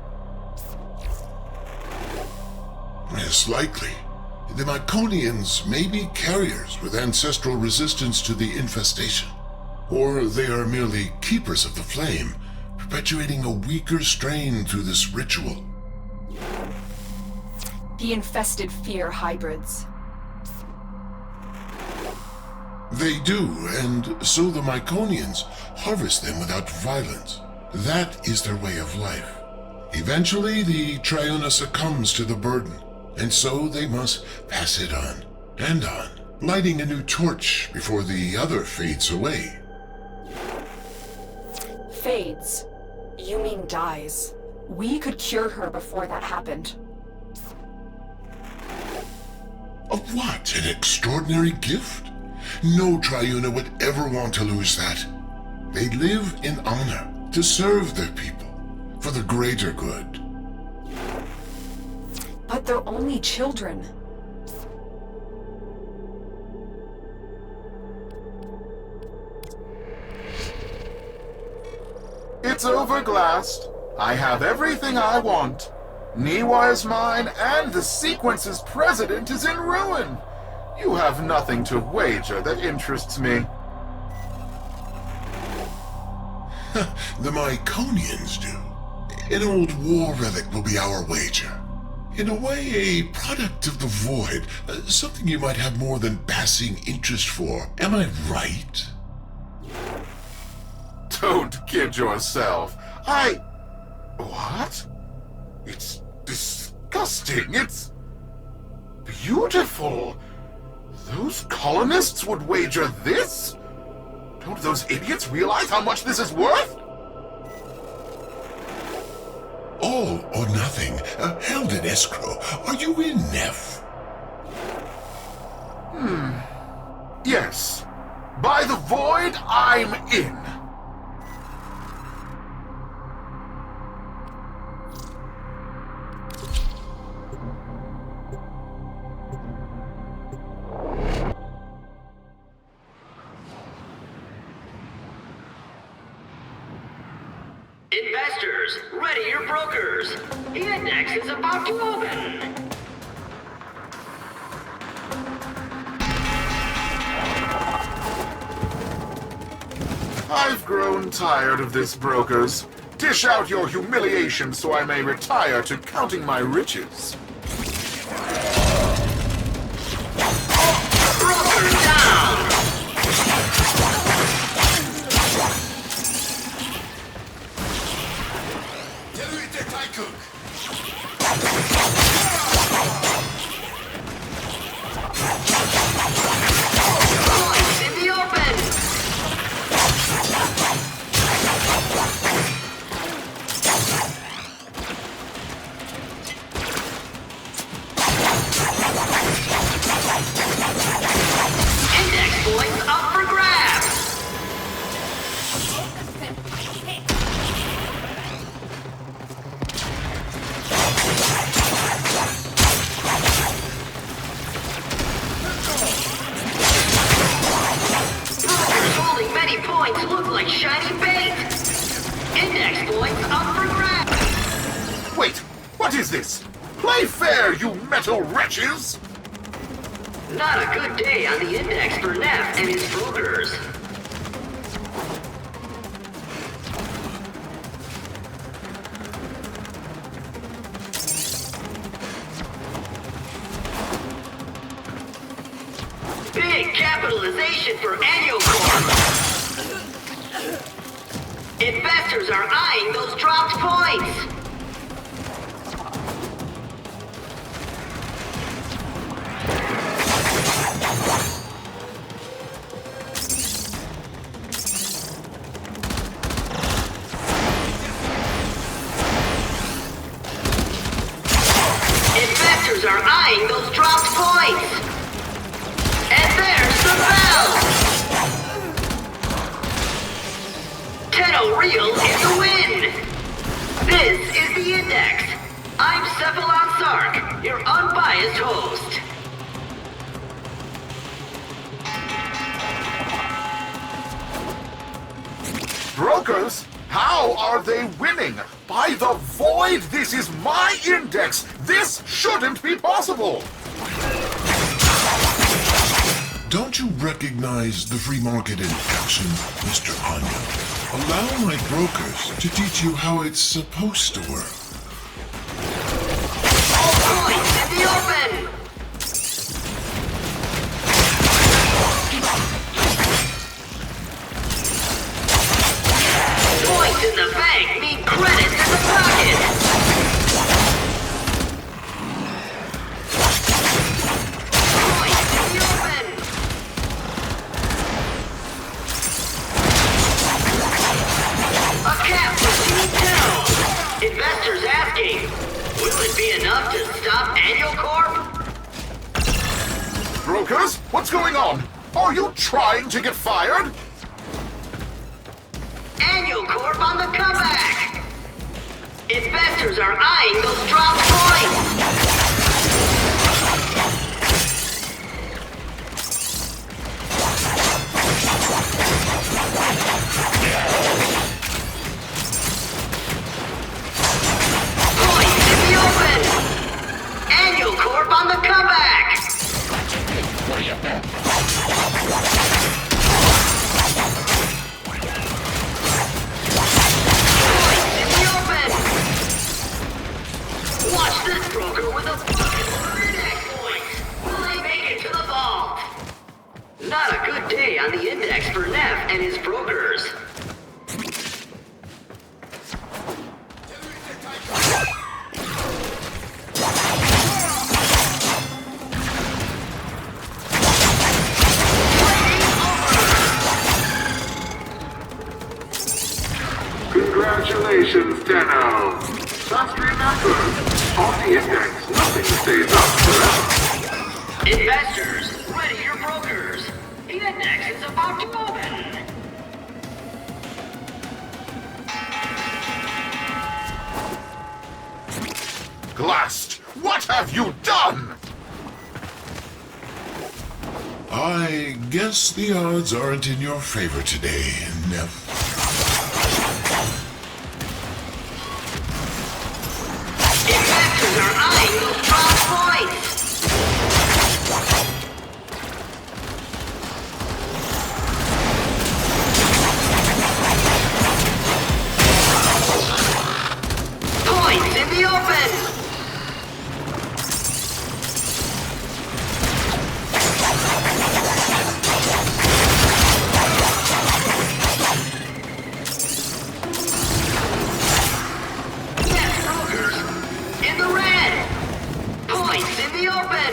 C: Yes, likely. The Myconians may be carriers with ancestral resistance to the infestation. Or they are merely keepers of the flame, perpetuating a weaker strain through this ritual.
E: The infested fear hybrids.
C: They do, and so the Myconians harvest them without violence. That is their way of life. Eventually, the Triuna succumbs to the burden, and so they must pass it on, and on, lighting a new torch before the other fades away.
E: Fades? You mean dies? We could cure her before that happened.
C: Of what? An extraordinary gift? No Triuna would ever want to lose that. They live in honor, to serve their people, for the greater good.
E: But they're only children.
G: It's over, GLAST. I have everything I want. Niwa is mine, and the Sequence's president is in ruin. You have nothing to wager that interests me.
C: The Myconians do. An old war relic will be our wager. In a way, a product of the void. Something you might have more than passing interest for. Am I right?
G: Don't kid yourself. What? It's disgusting. It's beautiful. Those colonists would wager this? Don't those idiots realize how much this is worth?
C: All or nothing. Held in escrow. Are you in, Neff?
G: Yes. By the void, I'm in.
B: Investors, ready your brokers. The index is about to open.
G: I've grown tired of this, brokers. Dish out your humiliation so I may retire to counting my riches.
B: Brokers down! Lights in the open! Index points up for grabs! Brokers holding many points look like shiny bait! Index points up for grabs!
G: Wait, what is this? Play fair, you metal wretches!
B: Not a good day on the index for Neff and his brokers. Big capitalization for Annual Corp. Investors are eyeing those dropped points. Investors are eyeing those dropped points. And there's the bell. Tenno Real in the win. This is the Index. I'm Cephalon Sark, your unbiased host.
G: Brokers? How are they winning? By the void, this is my Index! This shouldn't be possible!
C: Don't you recognize the free market in action, Mr. Anya? Allow my brokers to teach you how it's supposed to work.
B: All points in the open! Points in the bank mean credits in the pocket! Points in the open! A cap for Team Tenno! Investors asking, will it be enough to stop Annual Corp?
G: Brokers? What's going on? Are you trying to get fired?
B: Annual Corp on the comeback! Investors are eyeing those dropped points! Points in the open! Annual Corp on the comeback! Watch this broker with a fucking index point! Will they make it to the vault? Not a good day on the Index for Neff and his brokers.
H: Congratulations, Tenno. Just remember, on the Index, nothing stays up forever.
B: Investors, ready your brokers. The Index is about to open.
G: GLAST, what have you done?
C: I guess the odds aren't in your favor today, Neff.
B: Investors are eyeing those top points! Points in the open! Yes, brokers! In the red! Points in the open!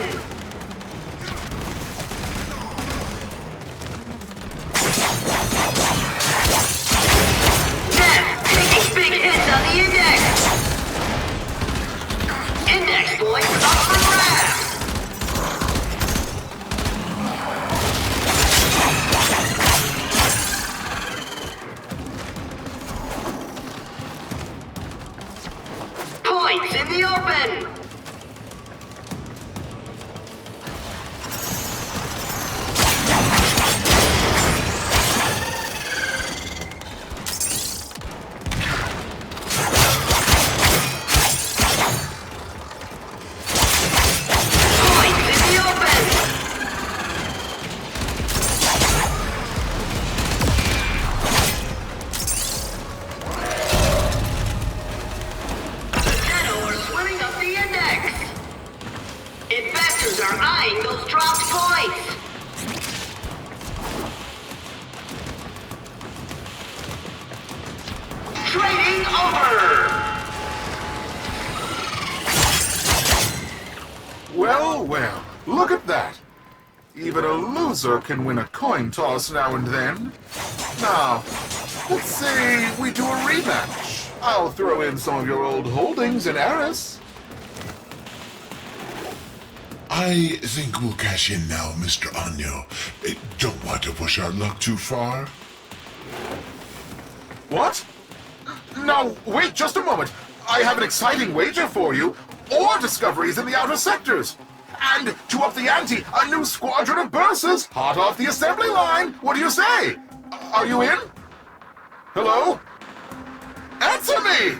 B: Neff taking big hits on the Index! Index points up for grabs! Points in the open! Points in the open! The Tenno are swimming up the Index! Investors are eyeing those dropped points! Trading over!
G: Well, well, look at that. Even a loser can win a coin toss now and then. Now, let's say we do a rematch. I'll throw in some of your old holdings in Eris.
C: I think we'll cash in now, Mr. Anyo. Don't want to push our luck too far.
G: What? Now, wait just a moment. I have an exciting wager for you. Ore discoveries in the outer sectors. And to up the ante, a new squadron of bursars hot off the assembly line. What do you say? Are you in? Hello? Answer me!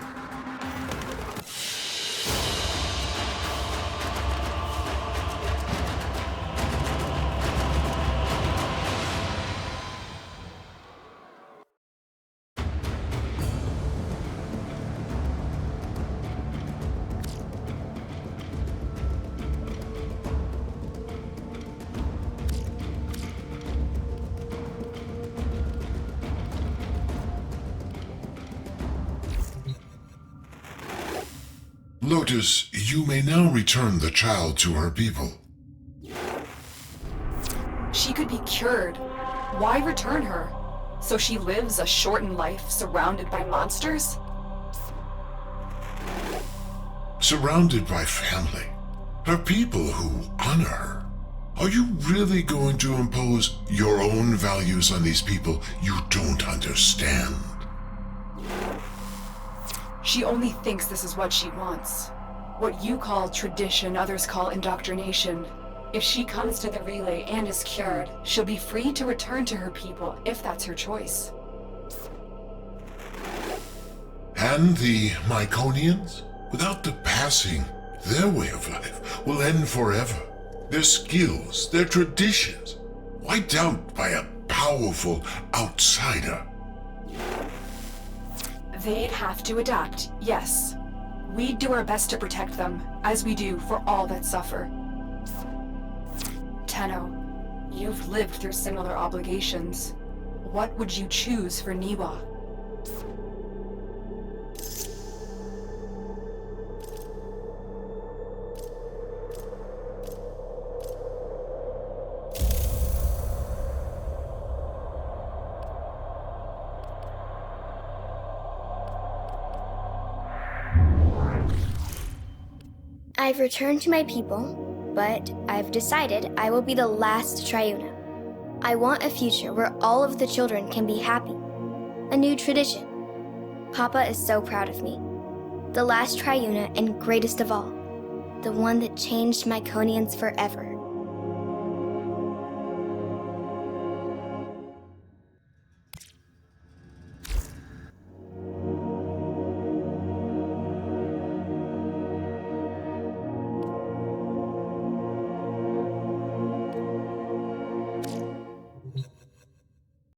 C: Lotus, you may now return the child to her people.
E: She could be cured. Why return her? So she lives a shortened life surrounded by monsters?
C: Surrounded by family. Her people who honor her. Are you really going to impose your own values on these people you don't understand?
E: She only thinks this is what she wants. What you call tradition, others call indoctrination. If she comes to the relay and is cured, she'll be free to return to her people, if that's her choice.
C: And the Myconians? Without the passing, their way of life will end forever. Their skills, their traditions, wiped out by a powerful outsider.
E: They'd have to adapt, yes. We'd do our best to protect them, as we do for all that suffer. Tenno, you've lived through similar obligations. What would you choose for Niwa?
D: I've returned to my people, but I've decided I will be the last Triuna. I want a future where all of the children can be happy. A new tradition. Papa is so proud of me. The last Triuna and greatest of all. The one that changed Myconians forever.